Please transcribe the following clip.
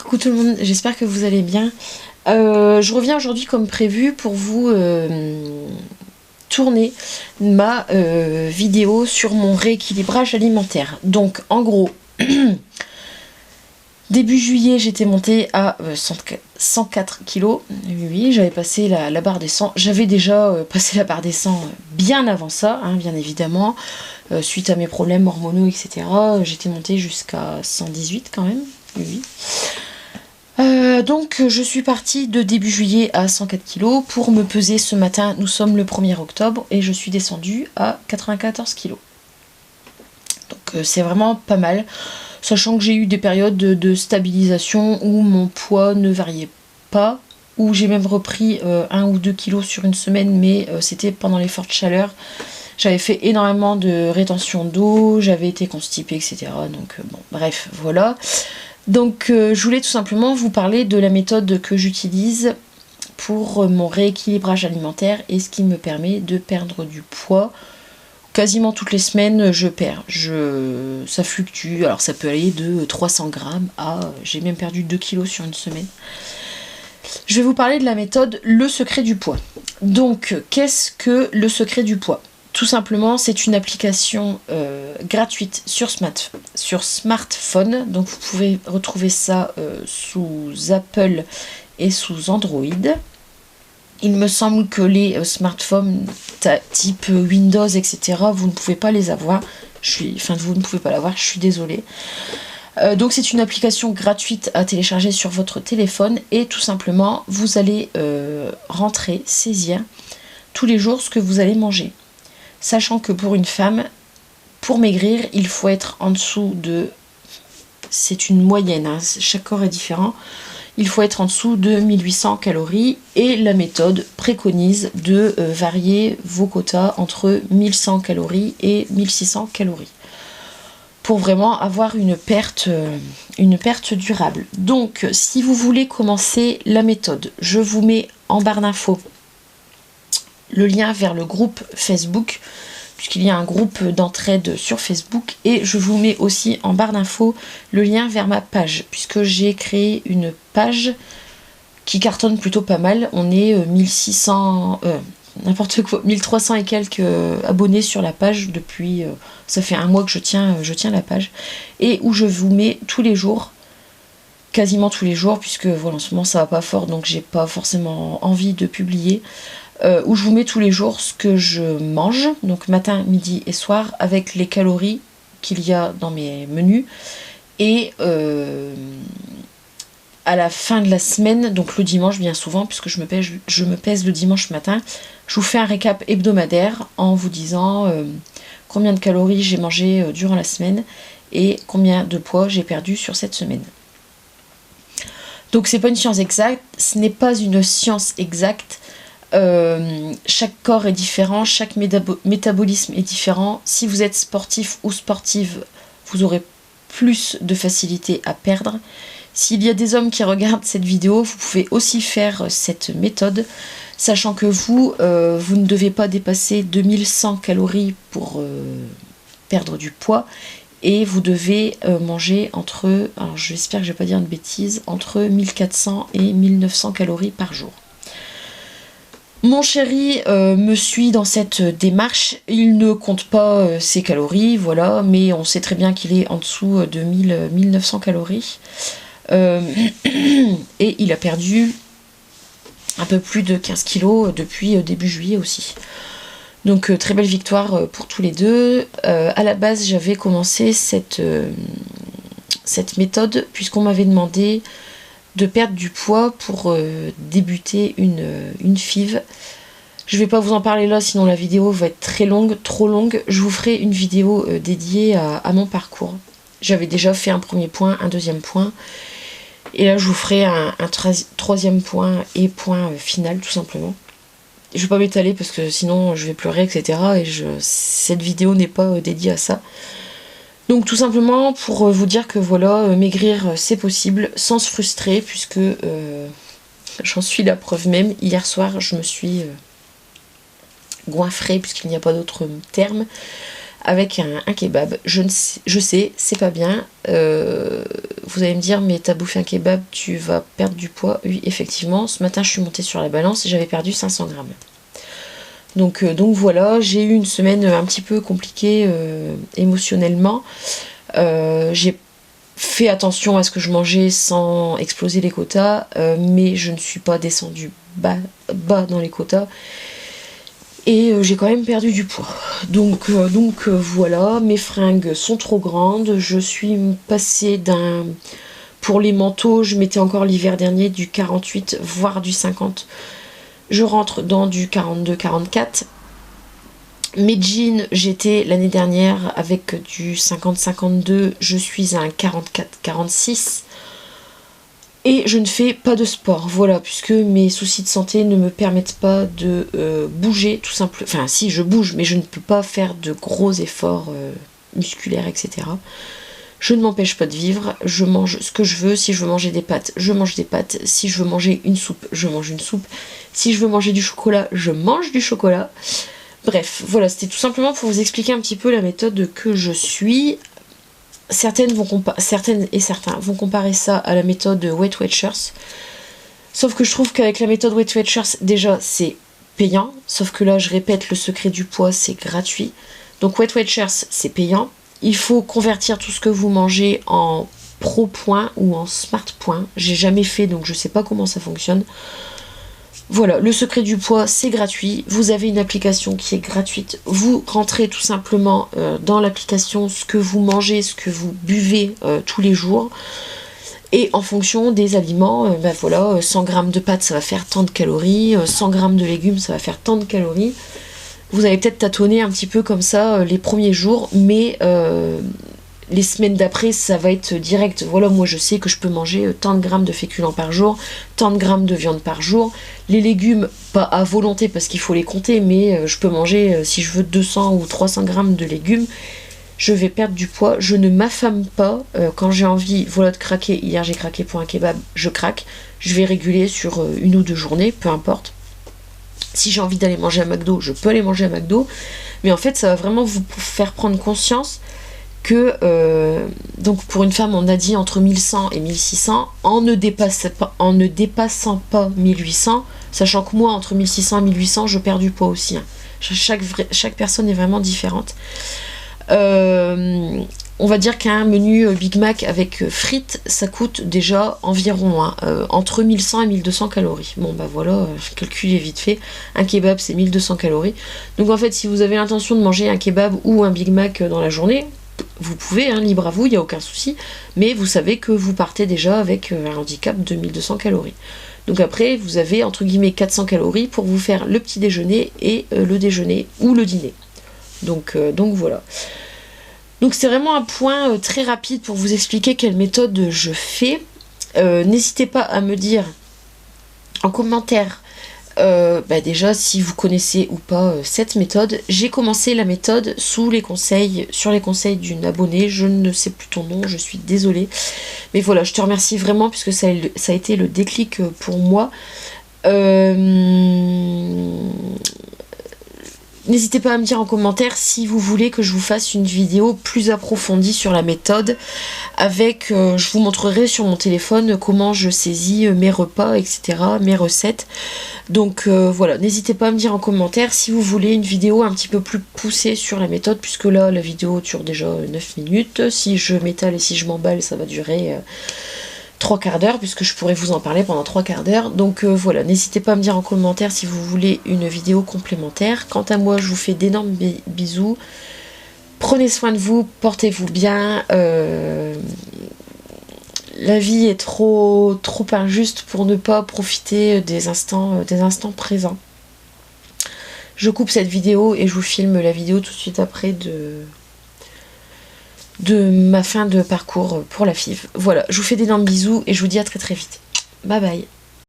Coucou tout le monde, j'espère que vous allez bien. Je reviens aujourd'hui comme prévu pour vous tourner ma vidéo sur mon rééquilibrage alimentaire. Donc en gros, début juillet j'étais montée à 104 kg. Oui, j'avais passé la barre des 100. J'avais déjà passé la barre des 100 bien avant ça, hein, bien évidemment. Suite à mes problèmes hormonaux, etc. J'étais montée jusqu'à 118 quand même. Oui. Donc je suis partie de début juillet à 104 kg pour me peser ce matin. Nous sommes le 1er octobre et je suis descendue à 94 kg. Donc c'est vraiment pas mal, sachant que j'ai eu des périodes de stabilisation où mon poids ne variait pas, où j'ai même repris 1 ou 2 kg sur une semaine, mais c'était pendant les fortes chaleurs. J'avais fait énormément de rétention d'eau, j'avais été constipée, etc. Donc bon, bref, voilà. Donc je voulais tout simplement vous parler de la méthode que j'utilise pour mon rééquilibrage alimentaire et ce qui me permet de perdre du poids. Quasiment toutes les semaines je perds, ça fluctue, alors ça peut aller de 300 grammes à, j'ai même perdu 2 kilos sur une semaine. Je vais vous parler de la méthode Le Secret du Poids. Donc qu'est-ce que Le Secret du Poids ? Tout simplement, c'est une application gratuite sur smartphone. Donc vous pouvez retrouver ça sous Apple et sous Android. Il me semble que les smartphones type Windows, etc., vous ne pouvez pas les avoir. Vous ne pouvez pas l'avoir, je suis désolée. Donc c'est une application gratuite à télécharger sur votre téléphone et tout simplement, vous allez saisir tous les jours ce que vous allez manger. Sachant que pour une femme, pour maigrir, il faut être en dessous de... C'est une moyenne, hein, chaque corps est différent. Il faut être en dessous de 1800 calories et la méthode préconise de varier vos quotas entre 1100 calories et 1600 calories. Pour vraiment avoir une perte durable. Donc, si vous voulez commencer la méthode, je vous mets en barre d'infos le lien vers le groupe Facebook, puisqu'il y a un groupe d'entraide sur Facebook, et je vous mets aussi en barre d'infos le lien vers ma page, puisque j'ai créé une page qui cartonne plutôt pas mal. On est 1300 et quelques abonnés sur la page depuis, ça fait un mois que je tiens la page, et où je vous mets tous les jours, quasiment tous les jours, puisque voilà, en ce moment ça va pas fort, donc j'ai pas forcément envie de publier. Où je vous mets tous les jours ce que je mange, donc matin, midi et soir, avec les calories qu'il y a dans mes menus. Et à la fin de la semaine, donc le dimanche bien souvent, puisque je me pèse le dimanche matin, je vous fais un récap hebdomadaire en vous disant combien de calories j'ai mangé durant la semaine et combien de poids j'ai perdu sur cette semaine. Donc c'est pas une science exacte, ce n'est pas une science exacte. Chaque corps est différent, chaque métabolisme est différent. Si vous êtes sportif ou sportive, vous aurez plus de facilité à perdre. S'il y a des hommes qui regardent cette vidéo, vous pouvez aussi faire cette méthode, sachant que vous ne devez pas dépasser 2100 calories pour perdre du poids, et vous devez manger entre, alors j'espère que je ne vais pas dire de bêtises, entre 1400 et 1900 calories par jour. Mon chéri me suit dans cette démarche, il ne compte pas ses calories, voilà, mais on sait très bien qu'il est en dessous de 1900 calories. Et il a perdu un peu plus de 15 kilos depuis début juillet aussi. Donc très belle victoire pour tous les deux. À la base, j'avais commencé cette méthode puisqu'on m'avait demandé de perdre du poids pour débuter une FIV. Je vais pas vous en parler là, sinon la vidéo va être très longue, trop longue. Je vous ferai une vidéo dédiée à mon parcours. J'avais déjà fait un premier point, un deuxième point. Et là, je vous ferai un troisième point et point final, tout simplement. Je vais pas m'étaler parce que sinon je vais pleurer, etc. Et cette vidéo n'est pas dédiée à ça. Donc tout simplement pour vous dire que voilà, maigrir c'est possible sans se frustrer, puisque j'en suis la preuve même. Hier soir je me suis goinfrée, puisqu'il n'y a pas d'autre terme, avec un kebab. Je sais, c'est pas bien. Vous allez me dire, mais t'as bouffé un kebab, tu vas perdre du poids. Oui, effectivement, ce matin je suis montée sur la balance et j'avais perdu 500 grammes. Donc voilà, j'ai eu une semaine un petit peu compliquée émotionnellement. J'ai fait attention à ce que je mangeais sans exploser les quotas, mais je ne suis pas descendue bas dans les quotas. Et j'ai quand même perdu du poids. Donc voilà, mes fringues sont trop grandes. Je suis passée d'un... Pour les manteaux, je mettais encore l'hiver dernier du 48, voire du 50. Je rentre dans du 42-44. Mes jeans, j'étais l'année dernière avec du 50-52. Je suis à un 44-46. Et je ne fais pas de sport, voilà, puisque mes soucis de santé ne me permettent pas de bouger, tout simplement. Enfin, si, je bouge, mais je ne peux pas faire de gros efforts musculaires, etc. Je ne m'empêche pas de vivre, je mange ce que je veux. Si je veux manger des pâtes, je mange des pâtes. Si je veux manger une soupe, je mange une soupe. Si je veux manger du chocolat, je mange du chocolat. Bref, voilà, c'était tout simplement pour vous expliquer un petit peu la méthode que je suis. Certaines et certains vont comparer ça à la méthode Weight Watchers. Sauf que je trouve qu'avec la méthode Weight Watchers, déjà, c'est payant. Sauf que là, je répète, le secret du poids, c'est gratuit. Donc Weight Watchers, c'est payant. Il faut convertir tout ce que vous mangez en Pro Point ou en Smart Point. J'ai jamais fait, donc je sais pas comment ça fonctionne. Voilà, le secret du poids, c'est gratuit. Vous avez une application qui est gratuite. Vous rentrez tout simplement dans l'application ce que vous mangez, ce que vous buvez tous les jours. Et en fonction des aliments, ben voilà, 100 g de pâtes, ça va faire tant de calories. 100 g de légumes, ça va faire tant de calories. Vous allez peut-être tâtonner un petit peu comme ça les premiers jours, mais les semaines d'après, ça va être direct. Voilà, moi je sais que je peux manger tant de grammes de féculents par jour, tant de grammes de viande par jour. Les légumes, pas à volonté parce qu'il faut les compter, mais je peux manger, si je veux, 200 ou 300 grammes de légumes. Je vais perdre du poids. Je ne m'affame pas. Quand j'ai envie, voilà, de craquer. Hier, j'ai craqué pour un kebab, je craque. Je vais réguler sur 1 ou 2 journées, peu importe. Si j'ai envie d'aller manger à McDo, je peux aller manger à McDo. Mais en fait, ça va vraiment vous faire prendre conscience que donc pour une femme on a dit entre 1100 et 1600 en ne dépassant pas 1800, sachant que moi entre 1600 et 1800 je perds du poids aussi, hein. Chaque personne est vraiment différente. On va dire qu'un menu Big Mac avec frites, ça coûte déjà environ entre 1100 et 1200 calories. Bon bah voilà, le calcul est vite fait. Un kebab c'est 1200 calories. Donc en fait si vous avez l'intention de manger un kebab ou un Big Mac dans la journée, vous pouvez, hein, libre à vous, il n'y a aucun souci, mais vous savez que vous partez déjà avec un handicap de 1200 calories. Donc après, vous avez entre guillemets 400 calories pour vous faire le petit déjeuner et le déjeuner ou le dîner. Donc voilà. Donc c'est vraiment un point très rapide pour vous expliquer quelle méthode je fais. N'hésitez pas à me dire en commentaire déjà si vous connaissez ou pas cette méthode. J'ai commencé la méthode sur les conseils d'une abonnée, je ne sais plus ton nom, je suis désolée, mais voilà, je te remercie vraiment puisque ça a été le déclic pour moi. N'hésitez pas à me dire en commentaire si vous voulez que je vous fasse une vidéo plus approfondie sur la méthode avec, je vous montrerai sur mon téléphone comment je saisis mes repas, etc., mes recettes. Donc voilà, n'hésitez pas à me dire en commentaire si vous voulez une vidéo un petit peu plus poussée sur la méthode, puisque là la vidéo dure déjà 9 minutes. Si je m'étale et si je m'emballe, ça va durer 3 quarts d'heure, puisque je pourrais vous en parler pendant 3 quarts d'heure. Donc voilà, n'hésitez pas à me dire en commentaire si vous voulez une vidéo complémentaire. Quant à moi, je vous fais d'énormes bisous. Prenez soin de vous, portez-vous bien. La vie est trop injuste pour ne pas profiter des instants présents. Je coupe cette vidéo et je vous filme la vidéo tout de suite après de ma fin de parcours pour la FIV. Voilà, je vous fais d'énormes bisous et je vous dis à très très vite. Bye bye.